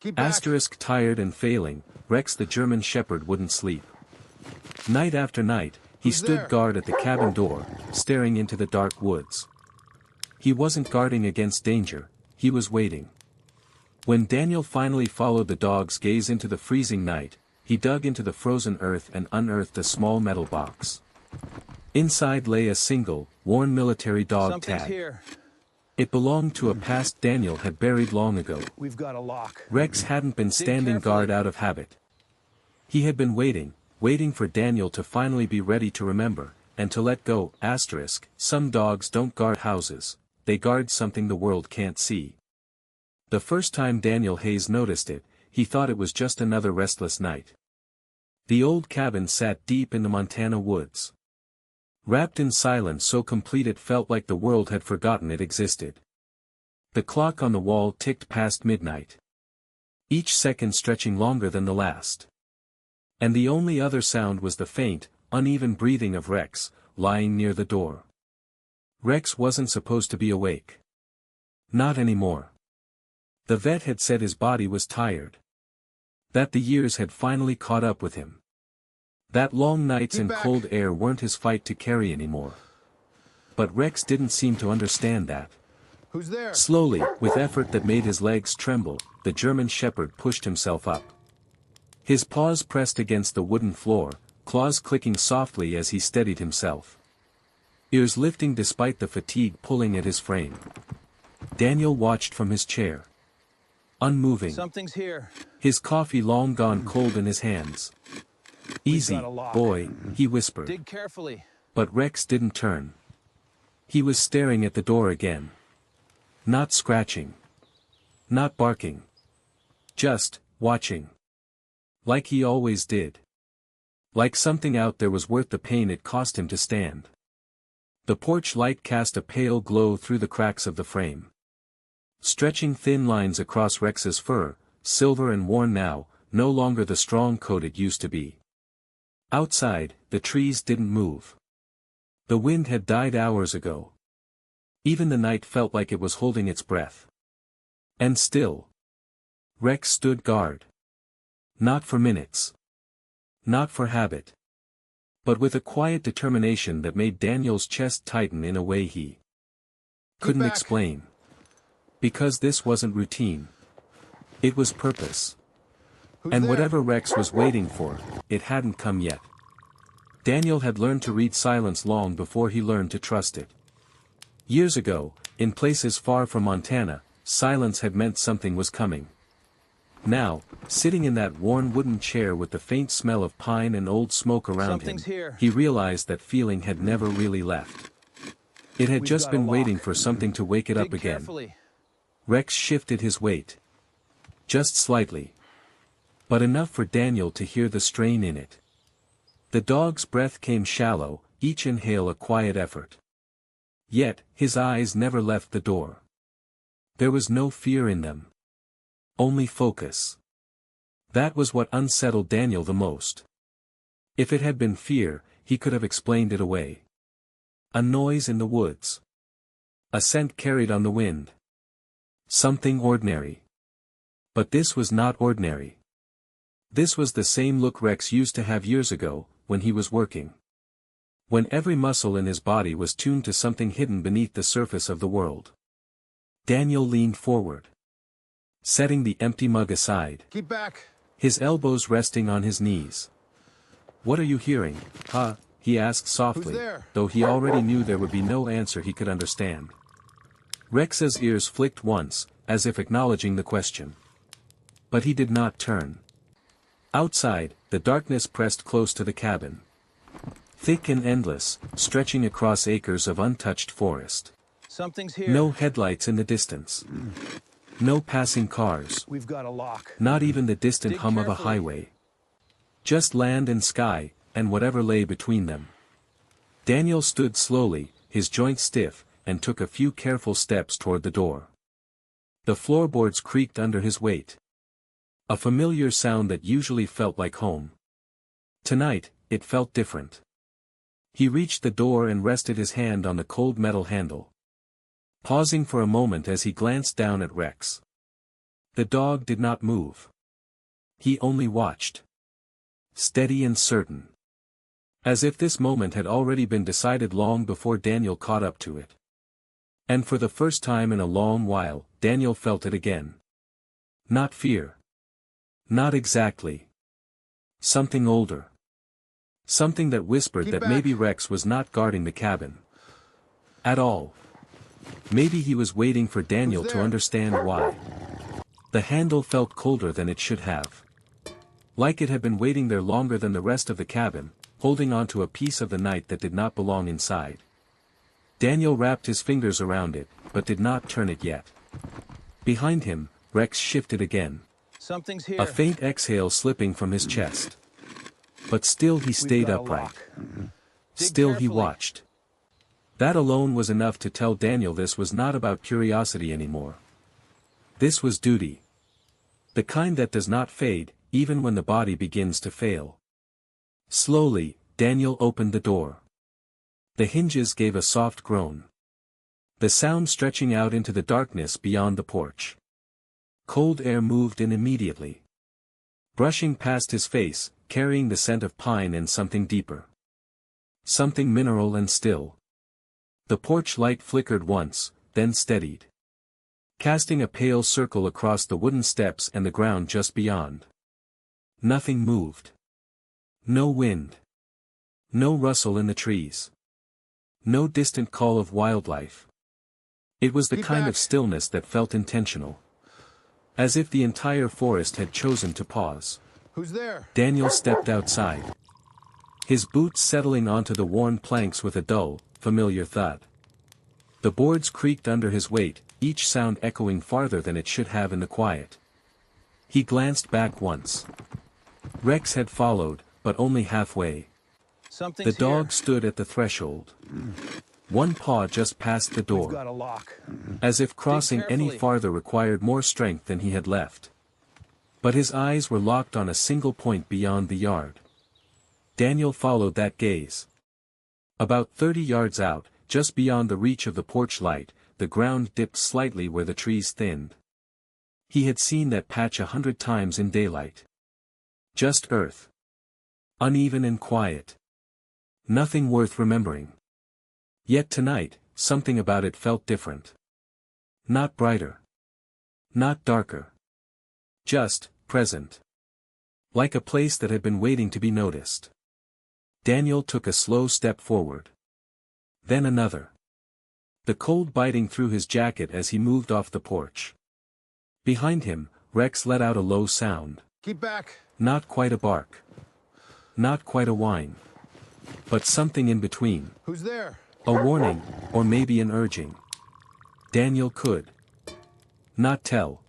Keep back. Asterisk tired and failing, Rex the German Shepherd wouldn't sleep. Night after night, he Who's stood there? guard at the cabin door, staring into the dark woods. He wasn't guarding against danger, he was waiting. When Daniel finally followed the dog's gaze into the freezing night, he dug into the frozen earth and unearthed a small metal box. Inside lay a single, worn military dog Something's tag. here. It belonged to a past Daniel had buried long ago. We've got a lock. Rex hadn't been standing carefully. guard out of habit. He had been waiting for Daniel to finally be ready to remember, and to let go. Asterisk, some dogs don't guard houses, they guard something the world can't see. The first time Daniel Hayes noticed it, he thought it was just another restless night. The old cabin sat deep in the Montana woods. Wrapped in silence so complete it felt like the world had forgotten it existed. The clock on the wall ticked past midnight. Each second stretching longer than the last. And the only other sound was the faint, uneven breathing of Rex, lying near the door. Rex wasn't supposed to be awake. Not anymore. The vet had said his body was tired. That the years had finally caught up with him. That long nights and cold air weren't his fight to carry anymore. But Rex didn't seem to understand that. Who's there? Slowly, with effort that made his legs tremble, the German Shepherd pushed himself up. His paws pressed against the wooden floor, claws clicking softly as he steadied himself. Ears lifting despite the fatigue pulling at his frame. Daniel watched from his chair. Unmoving. Something's here. His coffee long gone cold in his hands. Easy, got a lock. boy, he whispered. Dig carefully. But Rex didn't turn. He was staring at the door again. Not scratching. Not barking. Just, watching. Like he always did. Like something out there was worth the pain it cost him to stand. The porch light cast a pale glow through the cracks of the frame. Stretching thin lines across Rex's fur, silver and worn now, no longer the strong coat it used to be. Outside, the trees didn't move. The wind had died hours ago. Even the night felt like it was holding its breath. And still, Rex stood guard. Not for minutes. Not for habit. But with a quiet determination that made Daniel's chest tighten in a way he couldn't explain. Because this wasn't routine. It was purpose. And whatever Rex was waiting for, it hadn't come yet. Daniel had learned to read silence long before he learned to trust it. Years ago, in places far from Montana, silence had meant something was coming. Now, sitting in that worn wooden chair with the faint smell of pine and old smoke around him, he realized that feeling had never really left. It had just been waiting for something to wake it up again. Rex shifted his weight. Just slightly. But enough for Daniel to hear the strain in it. The dog's breath came shallow, each inhale a quiet effort. Yet, his eyes never left the door. There was no fear in them. Only focus. That was what unsettled Daniel the most. If it had been fear, he could have explained it away. A noise in the woods. A scent carried on the wind. Something ordinary. But this was not ordinary. This was the same look Rex used to have years ago, when he was working. When every muscle in his body was tuned to something hidden beneath the surface of the world. Daniel leaned forward. Setting the empty mug aside. Keep back. His elbows resting on his knees. What are you hearing, huh? He asked softly, though he already knew there would be no answer he could understand. Rex's ears flicked once, as if acknowledging the question. But he did not turn. Outside, the darkness pressed close to the cabin. Thick and endless, stretching across acres of untouched forest. Something's here. No headlights in the distance. No passing cars. We've got a lock. Not even the distant Dig hum of a carefully. highway. Just land and sky, and whatever lay between them. Daniel stood slowly, his joints stiff, and took a few careful steps toward the door. The floorboards creaked under his weight. A familiar sound that usually felt like home. Tonight, it felt different. He reached the door and rested his hand on the cold metal handle. Pausing for a moment as he glanced down at Rex. The dog did not move. He only watched. Steady and certain. As if this moment had already been decided long before Daniel caught up to it. And for the first time in a long while, Daniel felt it again. Not fear. Not exactly. Something older. Something that whispered that maybe Rex was not guarding the cabin. At all. Maybe he was waiting for Daniel to understand why. The handle felt colder than it should have. Like it had been waiting there longer than the rest of the cabin, holding on to a piece of the night that did not belong inside. Daniel wrapped his fingers around it, but did not turn it yet. Behind him, Rex shifted again. Something's here. A faint exhale slipping from his chest. But still he stayed upright. Still he watched. That alone was enough to tell Daniel this was not about curiosity anymore. This was duty. The kind that does not fade, even when the body begins to fail. Slowly, Daniel opened the door. The hinges gave a soft groan. The sound stretching out into the darkness beyond the porch. Cold air moved in immediately. Brushing past his face, carrying the scent of pine and something deeper. Something mineral and still. The porch light flickered once, then steadied. Casting a pale circle across the wooden steps and the ground just beyond. Nothing moved. No wind. No rustle in the trees. No distant call of wildlife. It was the kind of stillness that felt intentional. As if the entire forest had chosen to pause. Who's there? Daniel stepped outside. His boots settling onto the worn planks with a dull, familiar thud. The boards creaked under his weight, each sound echoing farther than it should have in the quiet. He glanced back once. Rex had followed, but only halfway. The dog stood at the threshold. One paw just past the door. We've got a lock. As if crossing any farther required more strength than he had left. But his eyes were locked on a single point beyond the yard. Daniel followed that gaze. About 30 yards out, just beyond the reach of the porch light, the ground dipped slightly where the trees thinned. He had seen that patch 100 times in daylight. Just earth. Uneven and quiet. Nothing worth remembering. Yet tonight, something about it felt different. Not brighter. Not darker. Just, present. Like a place that had been waiting to be noticed. Daniel took a slow step forward. Then another. The cold biting through his jacket as he moved off the porch. Behind him, Rex let out a low sound. Keep back. Not quite a bark. Not quite a whine. But something in between. Who's there? A warning, or maybe an urging. Daniel could not tell.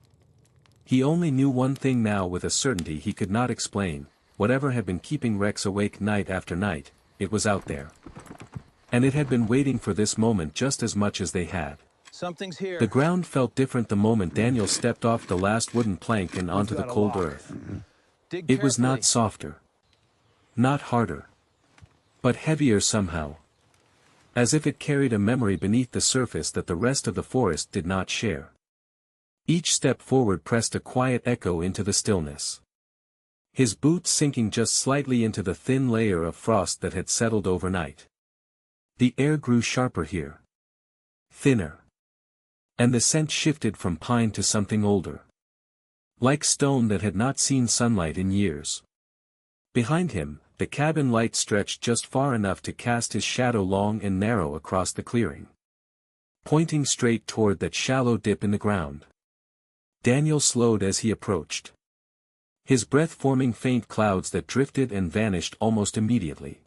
He only knew one thing now with a certainty he could not explain, whatever had been keeping Rex awake night after night, it was out there. And it had been waiting for this moment just as much as they had. Something's here. The ground felt different the moment Daniel stepped off the last wooden plank and onto the cold earth. It was not softer. Not harder. But heavier somehow. As if it carried a memory beneath the surface that the rest of the forest did not share. Each step forward pressed a quiet echo into the stillness. His boots sinking just slightly into the thin layer of frost that had settled overnight. The air grew sharper here. Thinner. And the scent shifted from pine to something older. Like stone that had not seen sunlight in years. Behind him, the cabin light stretched just far enough to cast his shadow long and narrow across the clearing. Pointing straight toward that shallow dip in the ground. Daniel slowed as he approached. His breath forming faint clouds that drifted and vanished almost immediately.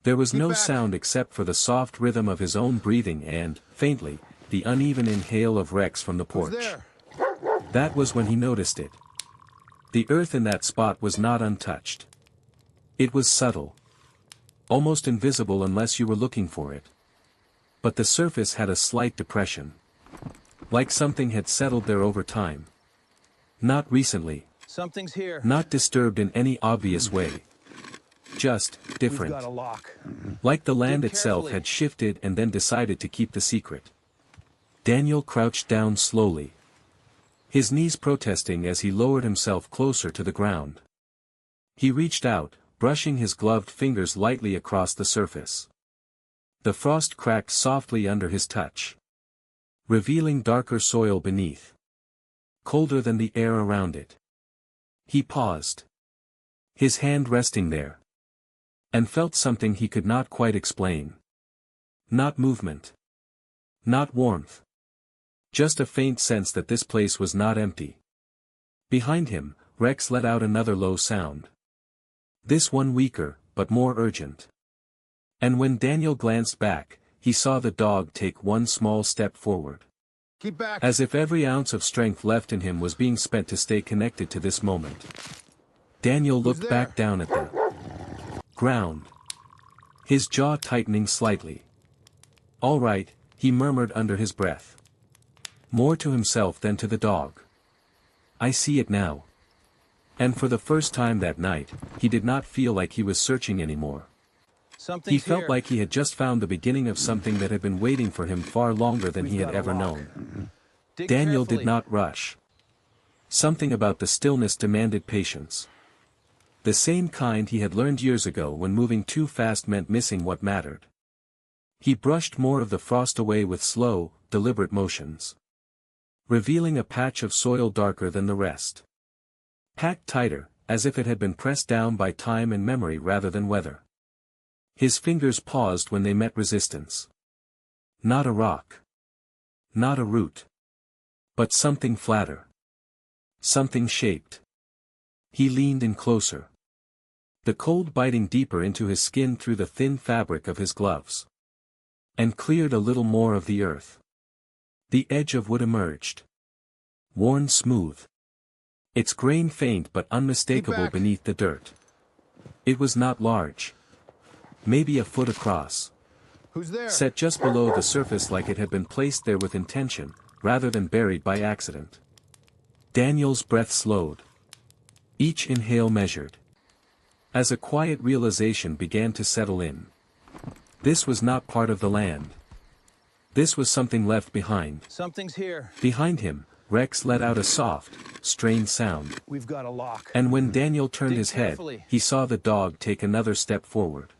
There was no sound except for the soft rhythm of his own breathing and, faintly, the uneven inhale of Rex from the porch. That was when he noticed it. The earth in that spot was not untouched. It was subtle. Almost invisible unless you were looking for it. But the surface had a slight depression. Like something had settled there over time. Not recently. Something's here. Not disturbed in any obvious way. Just, different. We've got a lock. Like the land itself had shifted and then decided to keep the secret. Daniel crouched down slowly. his knees protesting as he lowered himself closer to the ground. He reached out, brushing his gloved fingers lightly across the surface. The frost cracked softly under his touch, revealing darker soil beneath, colder than the air around it. He paused, his hand resting there, and felt something he could not quite explain. Not movement. Not warmth. Just a faint sense that this place was not empty. Behind him, Rex let out another low sound. This one weaker, but more urgent. And when Daniel glanced back, he saw the dog take one small step forward. Keep back. As if every ounce of strength left in him was being spent to stay connected to this moment. Daniel looked back down at the ground, his jaw tightening slightly. "All right," he murmured under his breath. More to himself than to the dog. "I see it now." And for the first time that night, he did not feel like he was searching anymore. He felt like he had just found the beginning of something that had been waiting for him far longer than he had ever known. Daniel did not rush. Something about the stillness demanded patience. The same kind he had learned years ago when moving too fast meant missing what mattered. He brushed more of the frost away with slow, deliberate motions, revealing a patch of soil darker than the rest. Packed tighter, as if it had been pressed down by time and memory rather than weather. His fingers paused when they met resistance. Not a rock. Not a root. But something flatter. Something shaped. He leaned in closer, the cold biting deeper into his skin through the thin fabric of his gloves, and cleared a little more of the earth. The edge of wood emerged, worn smooth, its grain faint but unmistakable beneath the dirt. It was not large. Maybe a foot across. Who's there? Set just below the surface like it had been placed there with intention, rather than buried by accident. Daniel's breath slowed. Each inhale measured. As a quiet realization began to settle in. This was not part of the land. This was something left behind. Something's here. Behind him, Rex let out a soft, strained sound. We've got a lock. And when Daniel turned Dig his head, carefully. he saw the dog take another step forward.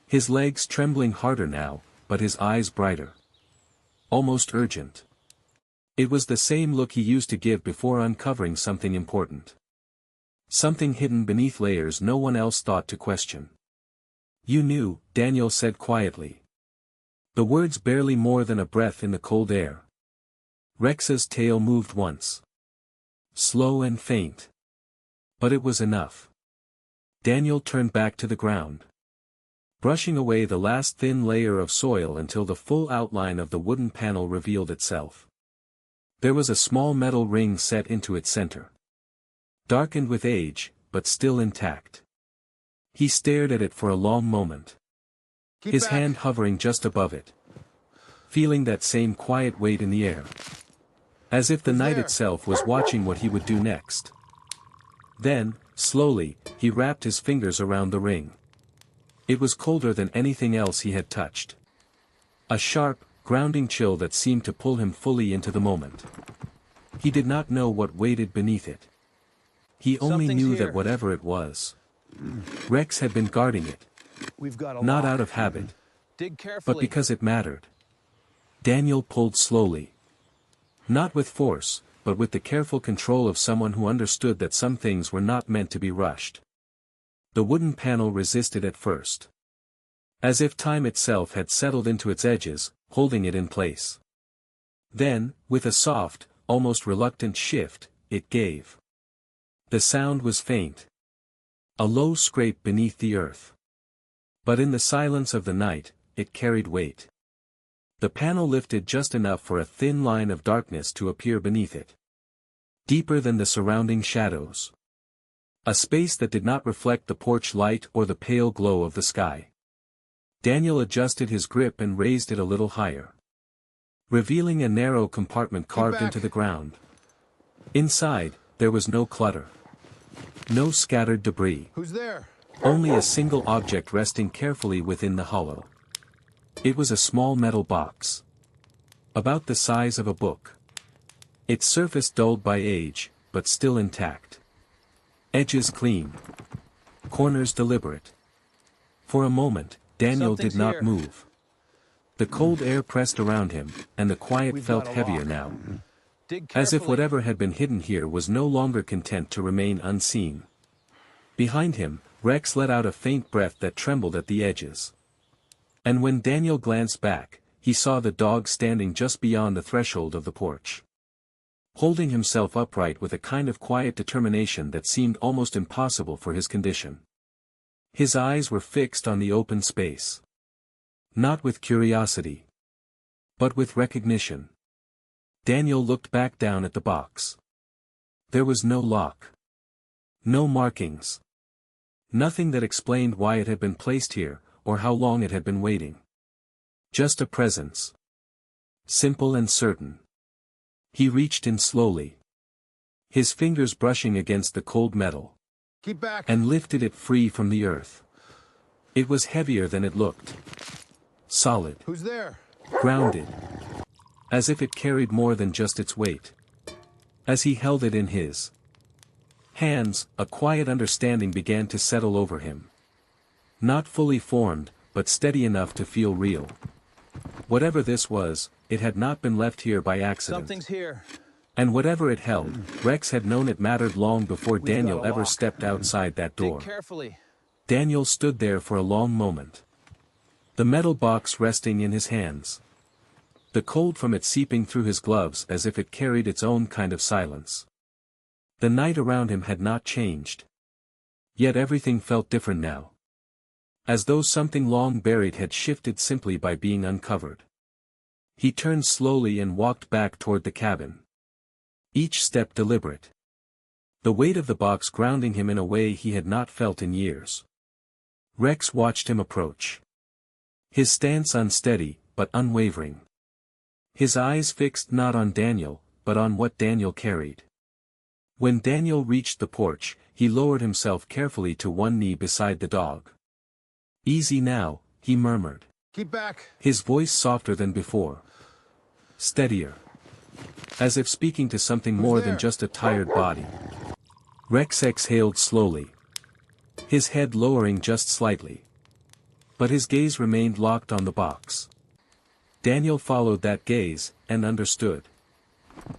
His legs trembling harder now, but his eyes brighter. Almost urgent. It was the same look he used to give before uncovering something important. Something hidden beneath layers no one else thought to question. "You knew," Daniel said quietly. The words barely more than a breath in the cold air. Rex's tail moved once. Slow and faint. But it was enough. Daniel turned back to the ground, brushing away the last thin layer of soil until the full outline of the wooden panel revealed itself. There was a small metal ring set into its center. Darkened with age, but still intact. He stared at it for a long moment. His hand hovering just above it. Feeling that same quiet weight in the air. As if the night itself was watching what he would do next. Then, slowly, he wrapped his fingers around the ring. It was colder than anything else he had touched. A sharp, grounding chill that seemed to pull him fully into the moment. He did not know what waited beneath it. He only knew that whatever it was, Rex had been guarding it. We've got a Not lock. out of habit, Dig carefully. but because it mattered. Daniel pulled slowly. Not with force, but with the careful control of someone who understood that some things were not meant to be rushed. The wooden panel resisted at first. As if time itself had settled into its edges, holding it in place. Then, with a soft, almost reluctant shift, it gave. The sound was faint. A low scrape beneath the earth. But in the silence of the night, it carried weight. The panel lifted just enough for a thin line of darkness to appear beneath it. Deeper than the surrounding shadows. A space that did not reflect the porch light or the pale glow of the sky. Daniel adjusted his grip and raised it a little higher, revealing a narrow compartment carved into the ground. Inside, there was no clutter. No scattered debris. Who's there? Only a single object resting carefully within the hollow. It was a small metal box. About the size of a book. Its surface dulled by age, but still intact. Edges clean. Corners deliberate. For a moment, Daniel did Something's not here. move. The cold air pressed around him, and the quiet We've felt got a heavier lock. now. Dig As if carefully. whatever had been hidden here was no longer content to remain unseen. Behind him, Rex let out a faint breath that trembled at the edges. And when Daniel glanced back, he saw the dog standing just beyond the threshold of the porch. Holding himself upright with a kind of quiet determination that seemed almost impossible for his condition. His eyes were fixed on the open space. Not with curiosity, but with recognition. Daniel looked back down at the box. There was no lock. No markings. Nothing that explained why it had been placed here, or how long it had been waiting. Just a presence. Simple and certain. He reached in slowly. His fingers brushing against the cold metal. Keep back. And lifted it free from the earth. It was heavier than it looked. Solid. Who's there? Grounded. As if it carried more than just its weight. As he held it in his hands, a quiet understanding began to settle over him. Not fully formed, but steady enough to feel real. Whatever this was, it had not been left here by accident. Something's here. And whatever it held, Rex had known it mattered long before We've got Daniel a ever lock. stepped outside that door. Dig carefully. Daniel stood there for a long moment. The metal box resting in his hands. The cold from it seeping through his gloves as if it carried its own kind of silence. The night around him had not changed. Yet everything felt different now. As though something long buried had shifted simply by being uncovered. He turned slowly and walked back toward the cabin. Each step deliberate. The weight of the box grounding him in a way he had not felt in years. Rex watched him approach. His stance unsteady, but unwavering. His eyes fixed not on Daniel, but on what Daniel carried. When Daniel reached the porch, he lowered himself carefully to one knee beside the dog. "Easy now," he murmured. Keep back. His voice softer than before. Steadier. As if speaking to something more than there? just a tired body. Rex exhaled slowly. His head lowering just slightly. But his gaze remained locked on the box. Daniel followed that gaze, and understood.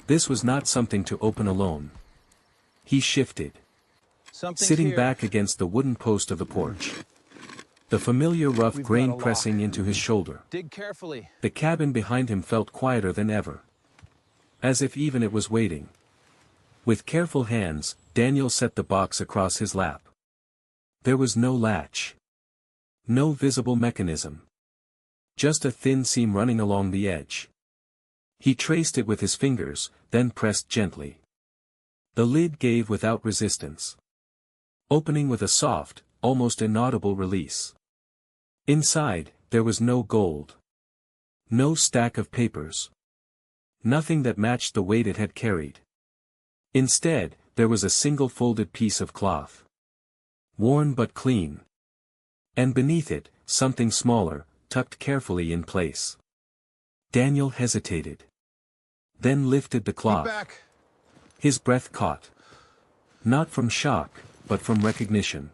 This was not something to open alone. He shifted. Something's Sitting here. back against the wooden post of the porch. The familiar rough We've got grain a lock. pressing into his shoulder. Dig carefully. The cabin behind him felt quieter than ever. As if even it was waiting. With careful hands, Daniel set the box across his lap. There was no latch. No visible mechanism. Just a thin seam running along the edge. He traced it with his fingers, then pressed gently. The lid gave without resistance. Opening with a soft, almost inaudible release. Inside, there was no gold. No stack of papers. Nothing that matched the weight it had carried. Instead, there was a single folded piece of cloth. Worn but clean. And beneath it, something smaller, tucked carefully in place. Daniel hesitated. Then lifted the Keep cloth. back. His breath caught. Not from shock, but from recognition.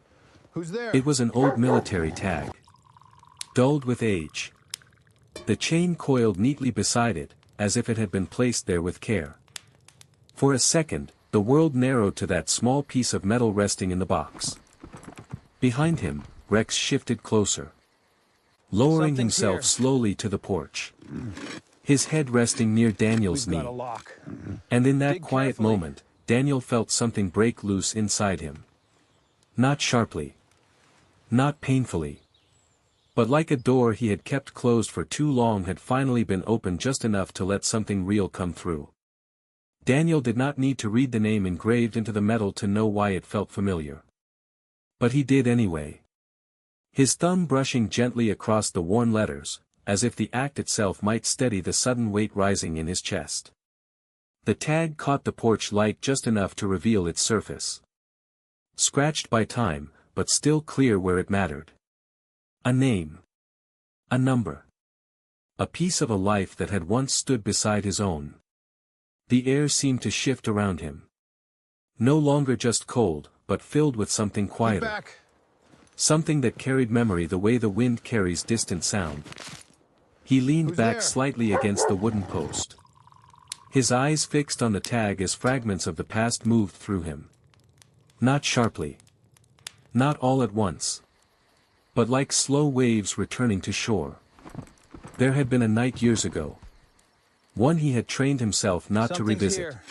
Who's there? It was an old military tag. Dulled with age. The chain coiled neatly beside it, as if it had been placed there with care. For a second, the world narrowed to that small piece of metal resting in the box. Behind him, Rex shifted closer. Lowering Something's himself here. slowly to the porch. His head resting near Daniel's We've knee. got a lock. And in that Dig quiet carefully. moment, Daniel felt something break loose inside him. Not sharply. Not painfully. But like a door he had kept closed for too long had finally been opened just enough to let something real come through. Daniel did not need to read the name engraved into the metal to know why it felt familiar. But he did anyway. His thumb brushing gently across the worn letters, as if the act itself might steady the sudden weight rising in his chest. The tag caught the porch light just enough to reveal its surface. Scratched by time, but still clear where it mattered. A name. A number. A piece of a life that had once stood beside his own. The air seemed to shift around him. No longer just cold, but filled with something Get quieter. back. Something that carried memory the way the wind carries distant sound. He leaned Who's back there? slightly against the wooden post. His eyes fixed on the tag as fragments of the past moved through him. Not sharply. Not all at once. But like slow waves returning to shore. There had been a night years ago. One he had trained himself not to Something's revisit. here.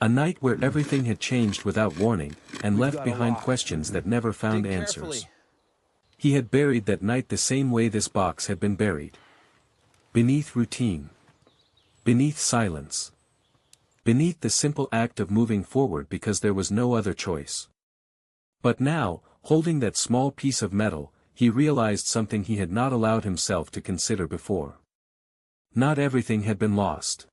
A night where everything had changed without warning, and We've left got a behind lock. questions that never found Dig answers. carefully. He had buried that night the same way this box had been buried. Beneath routine. Beneath silence. Beneath the simple act of moving forward because there was no other choice. But now, holding that small piece of metal, he realized something he had not allowed himself to consider before. Not everything had been lost.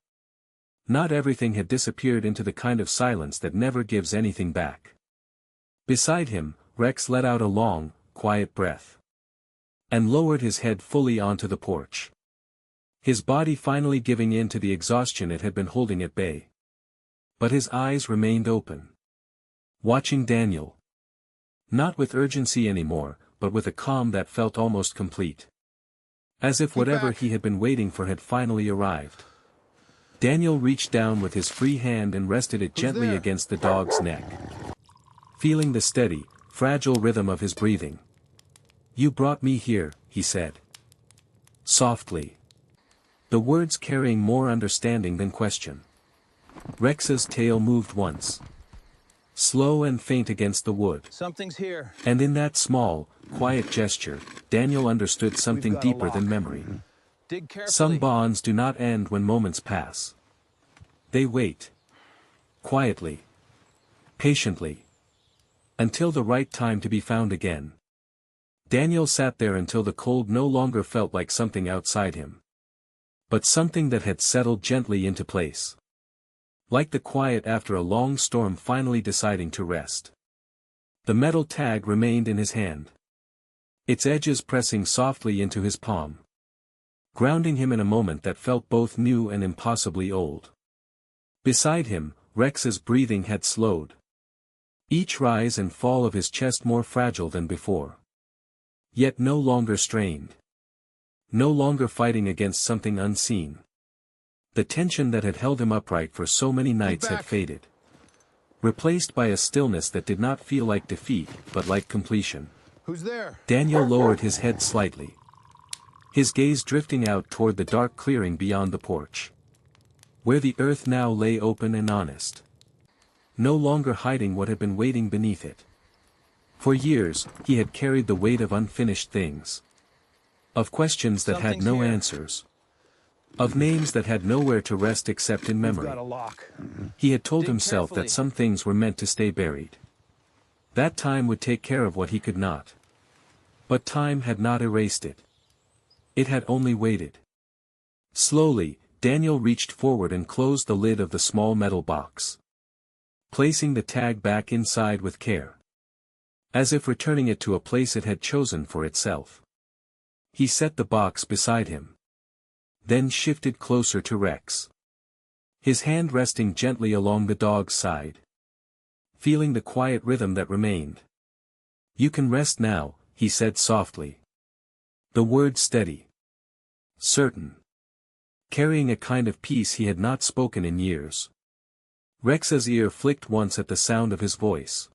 Not everything had disappeared into the kind of silence that never gives anything back. Beside him, Rex let out a long, quiet breath. And lowered his head fully onto the porch. His body finally giving in to the exhaustion it had been holding at bay. But his eyes remained open. Watching Daniel. Not with urgency anymore, but with a calm that felt almost complete. As if whatever he had been waiting for had finally arrived. Daniel reached down with his free hand and rested it gently there? against the dog's neck. Feeling the steady, fragile rhythm of his breathing. "You brought me here," he said. Softly. The words carrying more understanding than question. Rex's tail moved once. Slow and faint against the wood. Something's here. And in that small, quiet gesture, Daniel understood something got a deeper lock. than memory. Dig carefully. Some bonds do not end when moments pass. They wait. Quietly. Patiently. Until the right time to be found again. Daniel sat there until the cold no longer felt like something outside him. But something that had settled gently into place. Like the quiet after a long storm finally deciding to rest. The metal tag remained in his hand. Its edges pressing softly into his palm. Grounding him in a moment that felt both new and impossibly old. Beside him, Rex's breathing had slowed. Each rise and fall of his chest more fragile than before. Yet no longer strained. No longer fighting against something unseen. The tension that had held him upright for so many nights had faded. Replaced by a stillness that did not feel like defeat, but like completion. Who's there? Daniel lowered his head slightly. His gaze drifting out toward the dark clearing beyond the porch. Where the earth now lay open and honest. No longer hiding what had been waiting beneath it. For years, he had carried the weight of unfinished things. Of questions that had Something's no here. answers. Of names that had nowhere to rest except in We've memory. got a lock. He had told Dig himself carefully. that some things were meant to stay buried. That time would take care of what he could not. But time had not erased it. It had only waited. Slowly, Daniel reached forward and closed the lid of the small metal box. Placing the tag back inside with care. As if returning it to a place it had chosen for itself. He set the box beside him. Then shifted closer to Rex. His hand resting gently along the dog's side. Feeling the quiet rhythm that remained. "You can rest now," he said softly. The words steady. Certain. Carrying a kind of peace he had not spoken in years. Rex's ear flicked once at the sound of his voice.